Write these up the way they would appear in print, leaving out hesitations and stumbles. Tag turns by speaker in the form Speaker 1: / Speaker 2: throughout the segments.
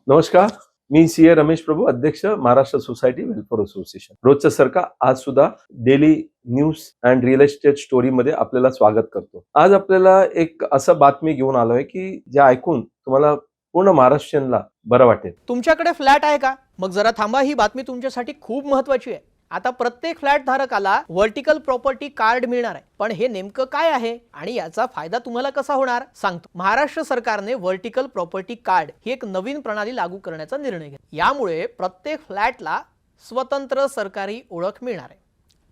Speaker 1: नमस्कार, मी सीए रमेश प्रभू, अध्यक्ष Maharashtra society welfare association. रोजचं सारखा आज सुद्धा daily news and real estate story मध्ये आपल्याला स्वागत करतो. आज आपल्याला एक असं बातमी घेऊन आलोय की जे ऐकून तुम्हाला पूर्ण महाराष्ट्रीयनला बरं वाटेल.
Speaker 2: तुमच्याकडे फ्लॅट आहे का? मग जरा थांबा, ही बातमी तुमच्यासाठी खूप महत्त्वाची आहे. आता प्रत्येक फ्लॅट धारकाला व्हर्टिकल प्रॉपर्टी कार्ड मिळणार आहे. पण हे नेमकं काय आहे आणि याचा फायदा तुम्हाला कसा होणार सांगतो. महाराष्ट्र सरकारने व्हर्टिकल प्रॉपर्टी कार्ड ही एक नवीन प्रणाली लागू करण्याचा निर्णय घेतला. यामुळे प्रत्येक फ्लॅटला स्वतंत्र सरकारी ओळख मिळणार आहे.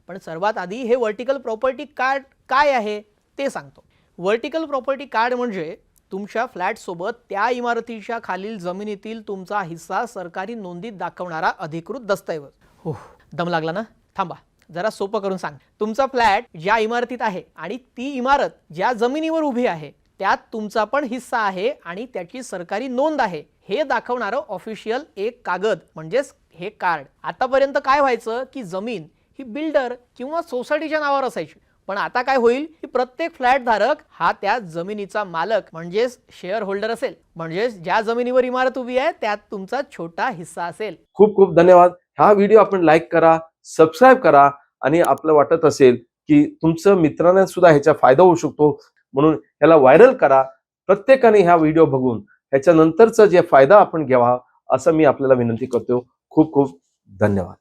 Speaker 2: पण सर्वात आधी हे व्हर्टिकल प्रॉपर्टी कार्ड काय आहे ते सांगतो. व्हर्टिकल प्रॉपर्टी कार्ड म्हणजे तुमच्या फ्लॅट सोबत त्या इमारतीच्या खालील जमिनीतील तुमचा हिस्सा सरकारी नोंदीत दाखवणारा अधिकृत दस्तऐवज. हो, दम लागला ना? थांबा, जरा सोपं करून सांग. तुमचा फ्लॅट ज्या इमारतीत आहे आणि ती इमारत ज्या जमिनीवर उभी आहे त्यात तुमचा पण हिस्सा आहे आणि त्याची सरकारी नोंद आहे हे दाखवणारं ऑफिशियल एक कागद म्हणजेच हे कार्ड. आतापर्यंत काय व्हायचं की जमीन ही बिल्डर किंवा सोसायटीच्या नावावर असायची. पण आता काय होईल की प्रत्येक फ्लॅट धारक हा त्या जमिनीचा मालक म्हणजेच शेअर होल्डर असेल. म्हणजेच ज्या जमिनीवर इमारत उभी आहे त्यात तुमचा छोटा हिस्सा असेल.
Speaker 1: खूप खूप धन्यवाद. हा व्हिडिओ आपण लाईक करा, सबस्क्राईब करा आणि आपलं वाटत असेल की तुमचं मित्रांना सुद्धा ह्याचा फायदा होऊ शकतो म्हणून ह्याला व्हायरल करा. प्रत्येकाने हा व्हिडिओ बघून ह्याच्या नंतरचा जे फायदा आपण घ्यावा असं मी आपल्याला विनंती करतो. खूप खूप धन्यवाद.